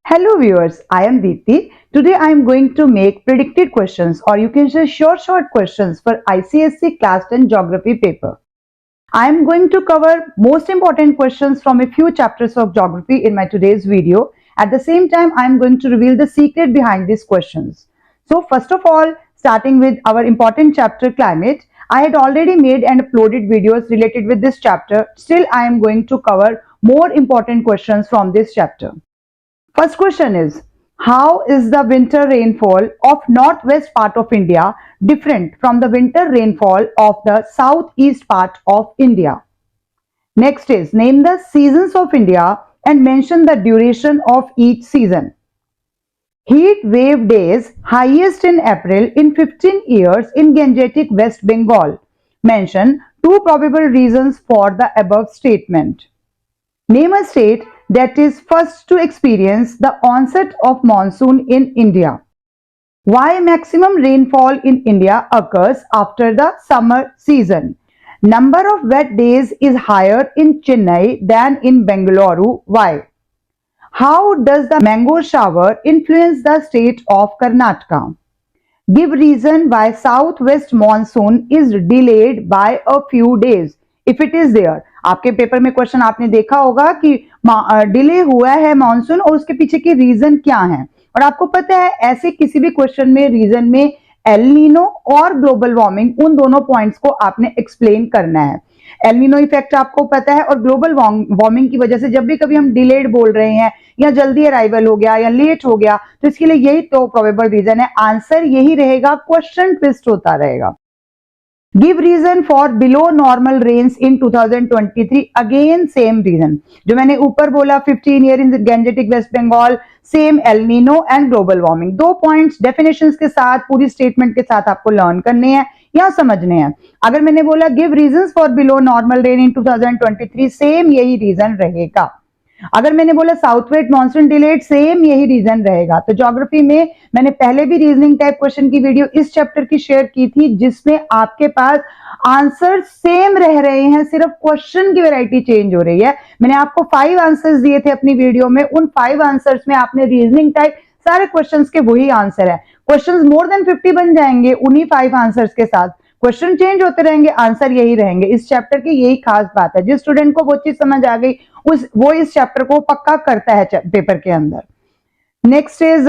Hello viewers, I am Deepti. Today I am going to make predicted questions or you can say short questions for ICSE Class 10 Geography paper. I am going to cover most important questions from a few chapters of geography in my today's video. At the same time, I am going to reveal the secret behind these questions. So first of all, starting with our important chapter climate, I had already made and uploaded videos related with this chapter. Still, I am going to cover more important questions from this chapter. First question is, how is the winter rainfall of northwest part of India different from the winter rainfall of the southeast part of India? Next is, name the seasons of India and mention the duration of each season. Heat wave days highest in April in 15 years in Gangetic West Bengal. Mention two probable reasons for the above statement. Name a state that is first to experience the onset of monsoon in India. Why maximum rainfall in India occurs after the summer season? Number of wet days is higher in Chennai than in Bengaluru. Why? How does the mango shower influence the state of Karnataka? Give reason why southwest monsoon is delayed by a few days. If it is there, आपके paper में question आपने देखा होगा कि delay हुआ है monsoon और उसके पीछे की रीजन क्या है, और आपको पता है ऐसे किसी भी क्वेश्चन में रीजन में एल नीनो और ग्लोबल वार्मिंग, उन दोनों पॉइंट्स को आपने एक्सप्लेन करना है। एल नीनो इफेक्ट आपको पता है और ग्लोबल वार्मिंग की वजह से जब भी कभी हम डिलेड बोल रहे हैं या जल्दी अराइवल हो गया या लेट हो गया, तो इसके लिए यही तो प्रोबेबल रीजन है। आंसर यही रहेगा, क्वेश्चन ट्विस्ट होता रहेगा। Give reason for below normal rains in 2023, again same reason जो मैंने ऊपर बोला, 15 year in Gangetic West Bengal, same El Nino and global warming. दो पॉइंट्स डेफिनेशंस के साथ पूरी स्टेटमेंट के साथ आपको लर्न करने हैं या समझने हैं। अगर मैंने बोला give reasons for below normal rain in 2023, same यही रीजन रहेगा। अगर मैंने बोला south west monsoon delayed, same यही रीजन रहेगा। तो ज्योग्राफी में मैंने पहले भी रीजनिंग टाइप क्वेश्चन की वीडियो इस चैप्टर की शेयर की थी जिसमें आपके पास आंसर सेम रह रहे हैं, सिर्फ क्वेश्चन की वैरायटी चेंज हो रही है। मैंने आपको 5 आंसर्स दिए थे अपनी वीडियो में, उन 5 आंसर्स में आपने रीजनिंग टाइप सारे क्वेश्चंस के वही आंसर है। क्वेश्चंस मोर देन 50 बन जाएंगे उन्हीं 5 आंसर्स के साथ, क्वेश्चन चेंज होते रहेंगे, आंसर यही रहेंगे। इस चैप्टर की यही खास बात है, जिस स्टूडेंट को वो चीज समझ आ गई वो इस चैप्टर को पक्का करता है पेपर के अंदर। Next is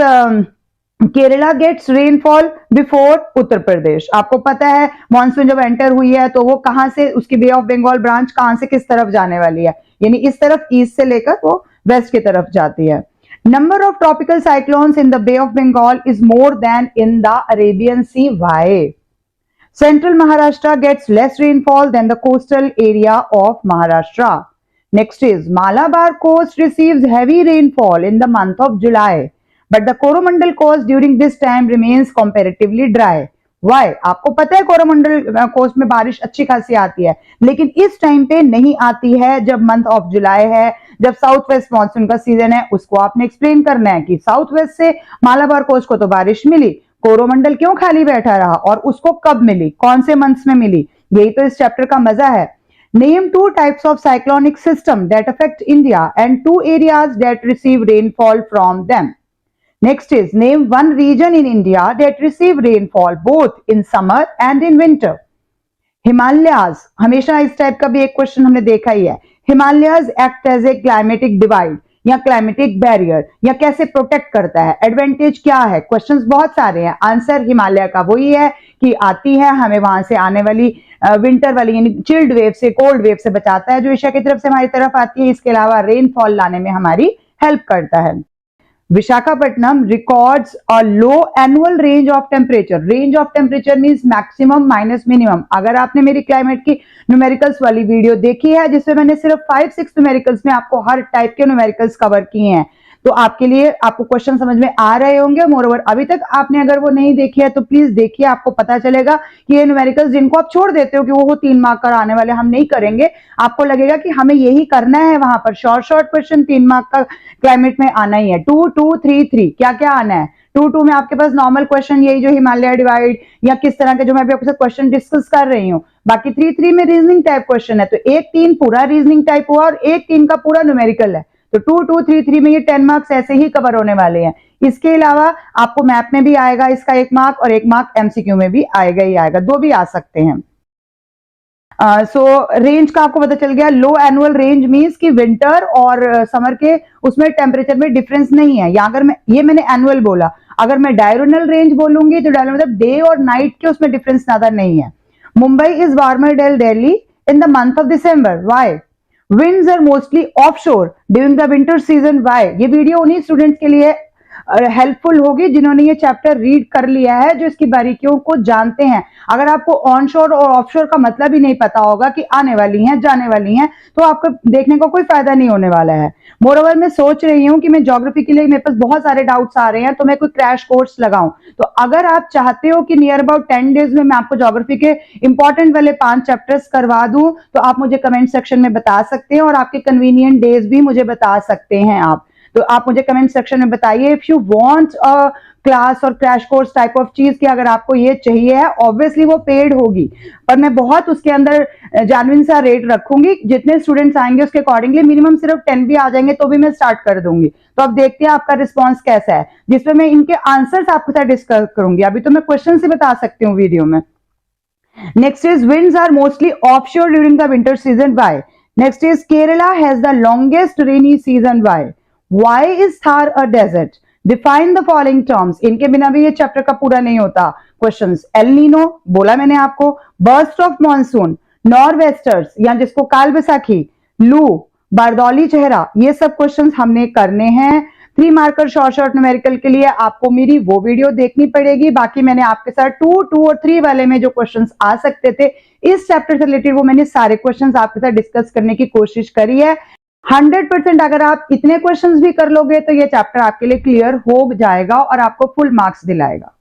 Kerala gets rainfall before Uttar Pradesh. आपको पता है मॉनसून जब एंटर हुई है तो वो कहां से, उसकी बे ऑफ बंगाल ब्रांच कहां से किस तरफ जाने वाली है, यानी इस तरफ ईस्ट से लेकर वो वेस्ट की तरफ जाती है। Number of tropical cyclones in the bay of Bengal is more than in the Arabian sea. Why? Central Maharashtra gets less rainfall than the coastal area of Maharashtra. Next is Malabar coast receives heavy rainfall in the month of July, but the Coromandel coast during this time remains comparatively dry. Why? आपको पता है Coromandel coast में बारिश अच्छी खासी आती है, लेकिन इस टाइम पे नहीं आती है जब मंथ ऑफ जुलाई है, जब साउथ वेस्ट मॉनसून का सीजन है। उसको आपने एक्सप्लेन करना है कि साउथ वेस्ट से मालाबार कोस्ट को तो बारिश मिली, कोरोमंडल क्यों खाली बैठा रहा और उसको कब मिली, कौन से मंथ्स में मिली। यही तो इस चैप्टर का मजा है। Name 2 types of cyclonic system that affect India and 2 areas that receive rainfall from them. Next is name 1 region in India that receive rainfall both in summer and in winter. Himalayas, हमेशा इस type का भी एक question हमने देखा ही है। Himalayas act as a climatic divide या क्लाइमेटिक बैरियर, या कैसे प्रोटेक्ट करता है, एडवांटेज क्या है, क्वेश्चंस बहुत सारे हैं। आंसर हिमालय का वही है कि आती है, हमें वहां से आने वाली विंटर वाली यानी चिल्ड वेव से, कोल्ड वेव से बचाता है जो एशिया की तरफ से हमारी तरफ आती है। इसके अलावा रेनफॉल लाने में हमारी हेल्प करता है। Visakhapatnam records a low annual range of temperature. Range of temperature means maximum minus minimum. अगर आपने मेरी क्लाइमेट की न्यूमेरिकल्स वाली वीडियो देखी है जिसमें मैंने सिर्फ 5-6 न्यूमेरिकल्स में आपको हर टाइप के न्यूमेरिकल्स कवर किए हैं, तो आपके लिए आपको क्वेश्चन समझ में आ रहे होंगे। मोरओवर अभी तक आपने अगर वो नहीं देखी है तो प्लीज देखिए, आपको पता चलेगा कि ये न्यूमेरिकल्स जिनको आप छोड़ देते हो कि वो 3 मार्क का आने वाले, हम नहीं करेंगे, आपको लगेगा कि हमें यही करना है। वहां पर शॉर्ट क्वेश्चन 3 मार्क का क्लाइमेट में आना ही है। 2, 2, 3, 3 क्या क्या आना है। 2 में आपके पास नॉर्मल क्वेश्चन यही जो हिमालय डिवाइड या किस तरह के जो मैं भी आपके साथ क्वेश्चन डिस्कस कर रही हूँ। बाकी 3 में रीजनिंग टाइप क्वेश्चन है, तो 1-3 पूरा रीजनिंग टाइप हुआ और 1-3 का पूरा न्यूमेरिकल है। तो 2 2 3 3 में ये 10 मार्क्स ऐसे ही कवर होने वाले हैं। इसके अलावा आपको मैप में भी आएगा इसका 1 मार्क और 1 मार्क एमसीक्यू में भी आएगा ही आएगा, 2 भी आ सकते हैं। सो रेंज का आपको पता चल गया। लो एनुअल रेंज मींस कि विंटर और समर के उसमें टेम्परेचर में डिफरेंस नहीं है। या अगर मैंने एनुअल बोला, अगर मैं डायरोनल रेंज बोलूंगी तो डायरोनल मतलब डे और नाइट के उसमें डिफरेंस ज्यादा नहीं है। Mumbai is warmer than Delhi in the month of December, why? winds are mostly offshore during the winter season, why? ये वीडियो उन्हीं स्टूडेंट्स के लिए हेल्पफुल होगी जिन्होंने ये चैप्टर रीड कर लिया है, जो इसकी बारीकियों को जानते हैं। अगर आपको ऑनशोर और ऑफशोर का मतलब ही नहीं पता होगा कि आने वाली हैं जाने वाली हैं, तो आपको देखने को कोई फायदा नहीं होने वाला है। मोरओवर मैं सोच रही हूँ कि मैं ज्योग्राफी के लिए मेरे पास बहुत सारे डाउट्स आ रहे हैं, तो मैं कोई क्रैश कोर्स लगाऊं। तो अगर आप चाहते हो कि नियर अबाउट 10 डेज में मैं आपको ज्योग्राफी के इंपॉर्टेंट वाले 5 चैप्टर्स करवा दूं, तो आप मुझे कमेंट सेक्शन में बता सकते हैं और आपके कन्वीनियंट डेज भी मुझे बता सकते हैं आप। तो आप मुझे कमेंट सेक्शन में बताइए if you want a class और क्रैश कोर्स टाइप ऑफ चीज की, अगर आपको ये चाहिए है। ऑब्वियसली वो पेड होगी, पर मैं बहुत उसके अंदर जेन्युइन सा रेट रखूंगी। जितने स्टूडेंट्स आएंगे उसके अकॉर्डिंगली, मिनिमम सिर्फ 10 भी आ जाएंगे तो भी मैं स्टार्ट कर दूंगी। तो अब देखते हैं आपका रिस्पॉन्स कैसा है, जिसमें मैं इनके आंसर्स आपके साथ डिस्कस करूंगी। अभी तो मैं क्वेश्चन से बता सकती हूँ वीडियो में। Next is winds are mostly offshore during the winter season, why? Next is Kerala has the longest rainy season, why? Why is Thar a desert? Define the following terms. इनके बिना भी ये chapter का पूरा नहीं होता। Questions, El Nino बोला मैंने आपको, बर्स्ट ऑफ मॉनसून, नॉर्वेस्टर्स या जिसको काल बैसाखी, लू, बारदौली चेहरा, ये सब क्वेश्चंस हमने करने हैं। 3 मार्कर शॉर्ट न्यूमेरिकल के लिए आपको मेरी वो वीडियो देखनी पड़ेगी। बाकी मैंने आपके साथ 2, 2 और 3 वाले में जो क्वेश्चंस आ सकते थे इस चैप्टर से रिलेटेड, वो मैंने सारे क्वेश्चंस आपके साथ डिस्कस करने की कोशिश करी है। 100% अगर आप इतने क्वेश्चंस भी कर लोगे तो ये चैप्टर आपके लिए क्लियर हो जाएगा और आपको फुल मार्क्स दिलाएगा।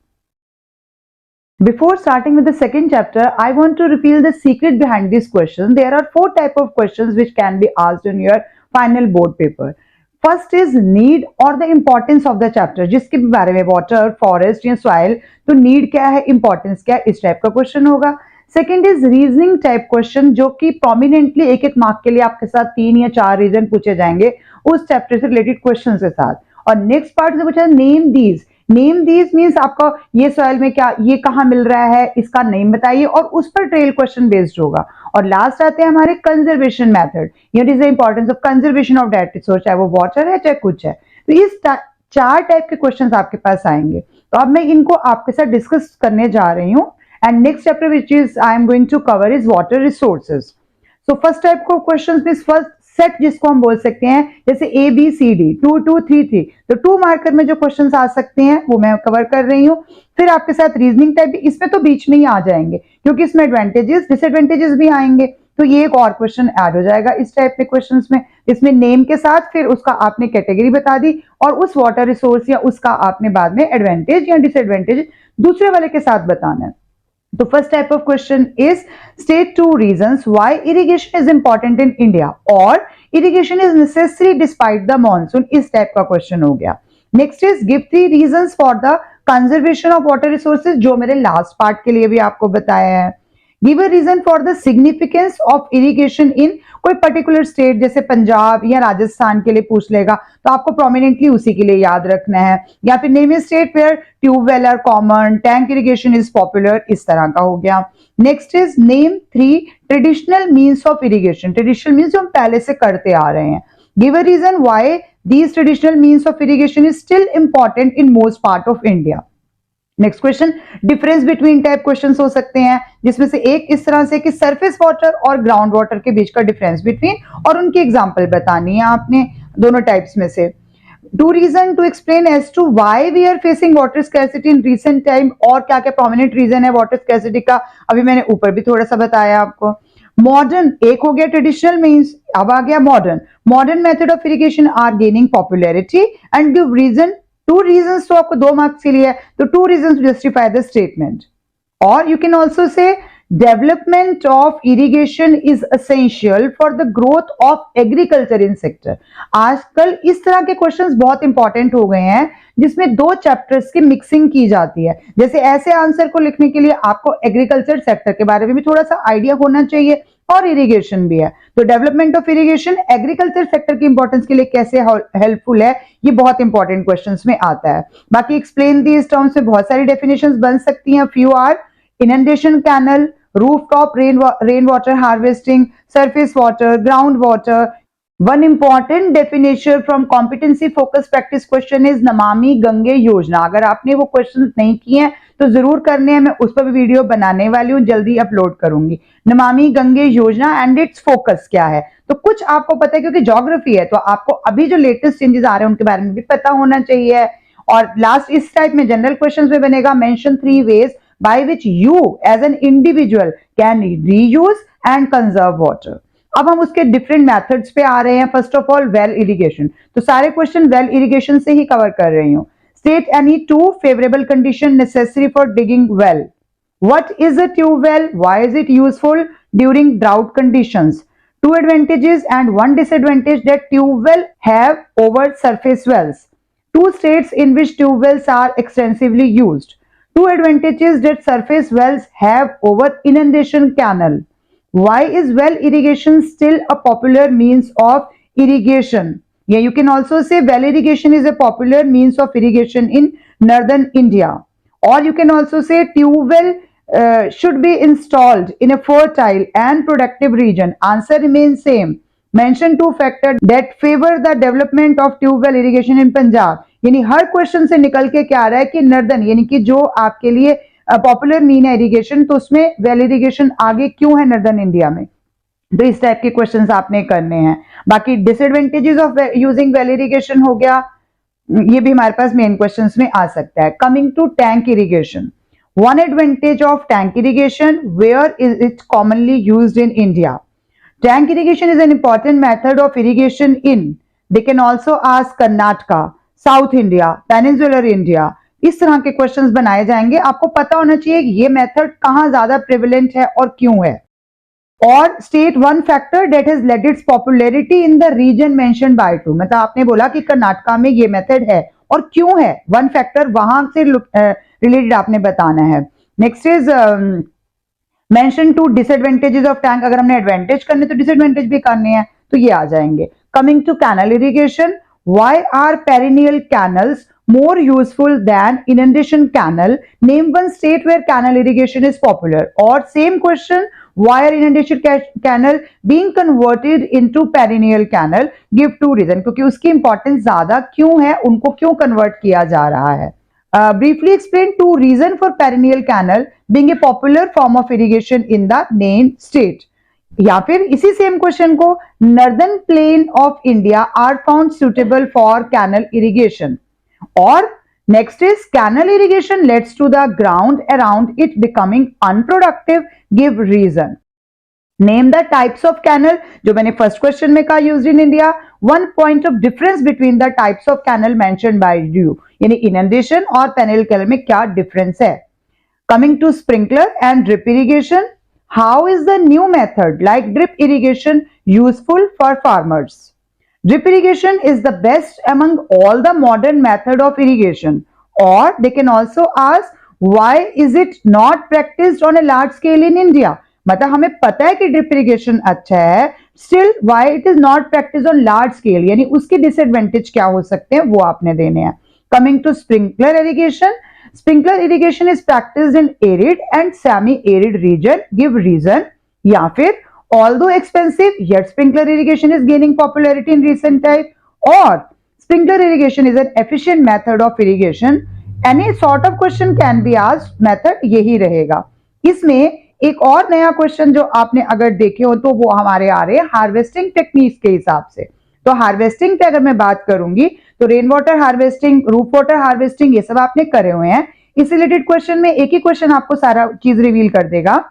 Before starting with the second chapter, I want to reveal the secret behind these questions. There are 4 types of questions which can be asked in your final board paper. First is need or the importance of the chapter, जिसके बारे में water, forest या soil, तो need क्या है, importance क्या है, इस टाइप का क्वेश्चन होगा। Second is reasoning type question, जो कि प्रोमिनेंटली 1-1 मार्क के लिए आपके साथ 3 या 4 रीजन पूछे जाएंगे उस चैप्टर से रिलेटेड क्वेश्चन के साथ। और नेक्स्ट पार्ट से पूछा name these. Name these means आपका ये सॉइल में क्या, ये कहाँ मिल रहा है, इसका नेम बताइए, और उस पर ट्रेल क्वेश्चन बेस्ड होगा। और लास्ट आते हैं हमारे conservation method, it is the importance of conservation of that resource, चाहे वो वाटर है चाहे कुछ है। तो इस 4 टाइप के क्वेश्चन आपके पास आएंगे। तो अब मैं इनको आपके साथ डिस्कस करने जा रही हूँ। And next chapter which is I am going to cover is water resources. So first type of questions is first set, जिसको हम बोल सकते हैं जैसे A B C D 2 2 3 3, तो 2 मार्कर में जो क्वेश्चंस आ सकते हैं वो मैं कवर कर रही हूँ। फिर आपके साथ रीजनिंग टाइप भी इसमें तो बीच में ही आ जाएंगे, क्योंकि इसमें एडवांटेजेस डिसएडवांटेजेस भी आएंगे, तो ये एक और क्वेश्चन ऐड हो जाएगा इस टाइप के क्वेश्चंस में। इसमें नेम के साथ फिर उसका आपने कैटेगरी बता दी और उस वाटर रिसोर्स या उसका आपने बाद में एडवांटेज या डिसएडवांटेज दूसरे वाले के साथ बताना है। The first type of question is state 2 reasons why irrigation is important in India or irrigation is necessary despite the monsoon, इस टाइप का क्वेश्चन हो गया। Next is give 3 reasons for the conservation of water resources, जो मेरे last part के लिए भी आपको बताया है। Give a reason for the significance of irrigation in कोई पर्टिकुलर स्टेट, जैसे पंजाब या राजस्थान के लिए पूछ लेगा तो आपको प्रोमिनेंटली उसी के लिए याद रखना है। या फिर name a state where tubewell are common, tank irrigation is popular, इस तरह का हो गया। Next is name 3 traditional means of irrigation. Traditional means जो हम पहले से करते आ रहे हैं। Give a reason why these traditional means of irrigation is still important in most part of India. Next question difference between type questions हो सकते हैं, जिसमें से एक इस तरह से कि सरफेस वाटर और ग्राउंड वाटर के बीच का डिफरेंस बिटवीन, और उनकी एग्जांपल बतानी है आपने दोनों टाइप्स में से। 2 reason to explain as to why we are facing water scarcity in recent time, और क्या क्या प्रोमिनेंट रीजन है वाटर स्कैर्सिटी का, अभी मैंने ऊपर भी थोड़ा सा बताया आपको। मॉडर्न एक हो गया ट्रेडिशनल मीन्स, अब आ गया modern. Modern method of irrigation are gaining popularity and give reason. 2 reasons तो आपको 2 मार्क्स के लिए है, तो 2 reasons to justify the statement. Or you can also say development of irrigation is essential for the growth of agriculture in sector. आजकल इस तरह के क्वेश्चंस बहुत इंपॉर्टेंट हो गए हैं जिसमें 2 चैप्टर्स की मिक्सिंग की जाती है। जैसे ऐसे आंसर को लिखने के लिए आपको एग्रीकल्चर सेक्टर के बारे में भी थोड़ा सा आइडिया होना चाहिए, और इरिगेशन भी है। तो development of irrigation agriculture sector की इंपॉर्टेंस के लिए कैसे हेल्पफुल है, ये बहुत इंपॉर्टेंट क्वेश्चंस में आता है। बाकी एक्सप्लेन दीज टर्म्स में बहुत सारी डेफिनेशंस बन सकती हैं। Few are inundation canal, rooftop rain water harvesting, surface water, ground water. One important definition from competency focused practice question is Namami Gange योजना। अगर आपने वो क्वेश्चन नहीं किए हैं तो जरूर करने हैं, मैं उस पर भी वीडियो बनाने वाली हूँ, जल्दी अपलोड करूंगी। नमामि गंगे योजना एंड इट्स फोकस क्या है, तो कुछ आपको पता है क्योंकि ज्योग्राफी है, तो आपको अभी जो लेटेस्ट चेंजेस आ रहे हैं उनके बारे में भी पता होना चाहिए। और लास्ट इस टाइप में जनरल क्वेश्चन में बनेगा mention 3 ways by which you as an individual can reuse and conserve water। अब हम उसके डिफरेंट मेथड्स पे आ रहे हैं। First of all well irrigation, तो सारे क्वेश्चन वेल इरिगेशन से ही कवर कर रही हूँ। State any 2 favourable condition necessary for digging well. What is a tubewell, why is it useful during drought conditions. 2 advantages and 1 disadvantage that tubewell have over surface wells। 2 states in which tubewells are extensively used। 2 advantages that surface wells have over inundation canal। Why is well irrigation still a popular means of irrigation? Yeah, you can also say well irrigation is a popular means of irrigation in northern India, or you can also say tube well should be installed in a fertile and productive region। Answer remains same। Mention 2 factors that favor the development of tube well irrigation in Punjab। यानी हर question से निकल के क्या आ रहा है कि northern यानी कि जो आपके लिए पॉपुलर मीन है इरिगेशन, तो उसमें वेल इरिगेशन आगे क्यों है नॉर्दर्न इंडिया में, तो इस टाइप के क्वेश्चंस आपने करने हैं। बाकी disadvantages of using well irrigation हो गया, ये भी हमारे पास मेन क्वेश्चंस में आ सकता है। Coming to tank irrigation, one advantage of tank irrigation, where is it commonly used in India. Tank irrigation is an important method of irrigation in, they can also ask Karnataka, south India, peninsular India. इस तरह के questions बनाए जाएंगे। आपको पता होना चाहिए ये मेथड कहां ज्यादा प्रिविलेंट है और क्यों है। और state 1 factor that has led its popularity in the region mentioned by 2। मतलब आपने बोला कि कर्नाटका में ये मेथड है और क्यों है, 1 फैक्टर वहां से रिलेटेड आपने बताना है। Next is mention 2 disadvantages of tank. अगर हमने एडवांटेज करने तो डिसएडवांटेज भी करने हैं, तो ये आ जाएंगे। Coming to canal irrigation, why are perennial canals more useful than inundation canal? Name one state where canal irrigation is popular। Or same question, why are inundation canal being converted into perennial canal? Give 2 reason, क्योंकि उसकी importance ज्यादा क्यों है, उनको क्यों convert किया जा रहा है। Briefly explain 2 reason for perennial canal being a popular form of irrigation in the named state। या फिर इसी सेम क्वेश्चन को, northern plain of India are found suitable for canal irrigation. Or next is canal irrigation leads to the ground around it becoming unproductive। Give reason। Name the types of canal, जो मैंने first question में कहा used in India। One point of difference between the types of canal mentioned by you, यानी inundation और perennial canal में क्या difference है। Coming to sprinkler and drip irrigation, how is the new method like drip irrigation useful for farmers? Drip irrigation is the best among all the modern method of irrigation। Or they can also ask, why is it not practiced on a large scale in India? मतलब हमें पता है कि drip irrigation अच्छा है, still why it is not practice on large scale, यानी उसके disadvantage क्या हो सकते हैं वो आपने देने हैं। Coming to sprinkler irrigation, sprinkler irrigation is practised in arid and semi arid region. Give reason. या फिर although expensive yet sprinkler irrigation is gaining popularity in recent time। or sprinkler irrigation is an efficient method of irrigation। any sort of question can be asked, method यही रहेगा। इसमें एक और नया question जो आपने अगर देखे हो तो वो हमारे आ रहे हैं हार्वेस्टिंग टेक्निक्स के हिसाब से। तो हार्वेस्टिंग पे अगर मैं बात करूंगी तो rain water harvesting, roof water harvesting, ये सब आपने करे हुए हैं। इस रिलेटेड क्वेश्चन में एक ही क्वेश्चन आपको सारा चीज रिवील कर देगा।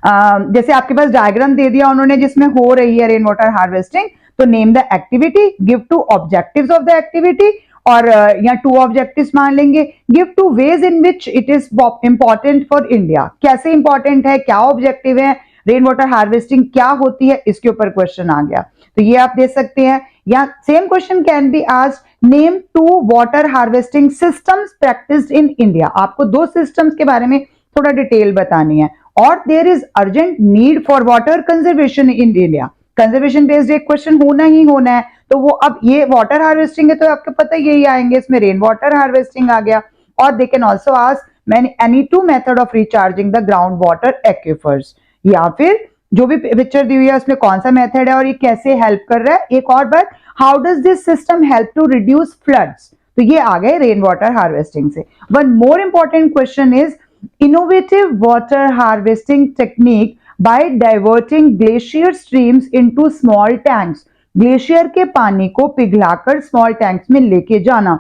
जैसे आपके पास डायग्राम दे दिया उन्होंने जिसमें हो रही है रेन वाटर हार्वेस्टिंग, तो name the activity, give 2 objectives of the activity, और यहाँ 2 ऑब्जेक्टिव्स मान लेंगे। Give 2 ways in which it is important for India, कैसे इंपॉर्टेंट है, क्या ऑब्जेक्टिव है, रेन वाटर हार्वेस्टिंग क्या होती है, इसके ऊपर क्वेश्चन आ गया। तो ये आप दे सकते हैं। या same question can be asked, name 2 water harvesting systems practised in India. आपको 2 सिस्टम्स के बारे में थोड़ा डिटेल बतानी है। और there is urgent need for water conservation in India. Conservation based एक क्वेश्चन होना ही होना है। तो वो अब ये वाटर हार्वेस्टिंग है तो आपको पता यही आएंगे, इसमें रेन वाटर हार्वेस्टिंग आ गया। और दे can also ask any two method of recharging the ground water aquifers, या फिर जो भी पिक्चर दी हुई है उसमें कौन सा मेथड है और ये कैसे हेल्प कर रहा है। एक और बात, how does this system help to reduce floods, तो ये आ गए रेन वाटर हार्वेस्टिंग से। One more important question is innovative water harvesting technique by diverting glacier streams into small tanks, glacier के पानी को पिघलाकर स्मॉल टैंक्स में लेके जाना।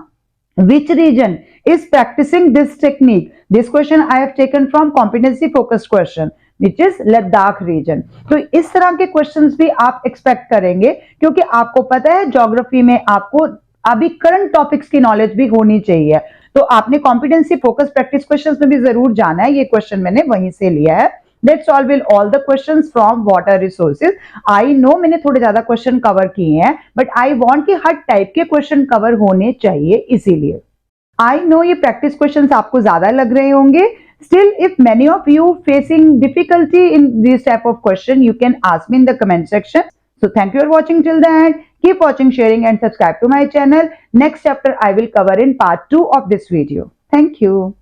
Which region is practicing this technique? This question I have taken from competency focused question, which is Ladakh region. तो इस तरह के क्वेश्चंस भी आप एक्सपेक्ट करेंगे, क्योंकि आपको पता है ज्योग्राफी में आपको अभी करंट टॉपिक्स की नॉलेज भी होनी चाहिए। तो आपने कॉम्पिटेंसी फोकस प्रैक्टिस क्वेश्चंस में भी जरूर जाना है। ये क्वेश्चन मैंने वहीं से लिया है। Let's solve all the questions from water resources. I know मैंने थोड़े ज्यादा क्वेश्चन कवर किए हैं, बट आई वांट कि हर टाइप के क्वेश्चन कवर होने चाहिए, इसीलिए। I know ये प्रैक्टिस क्वेश्चंस आपको ज्यादा लग रहे होंगे। Still, if many of you facing difficulty in this type of question, you can ask me in the comment section. So thank you for watching till the end. Keep watching, sharing and subscribe to my channel. Next chapter I will cover in part 2 of this video. Thank you.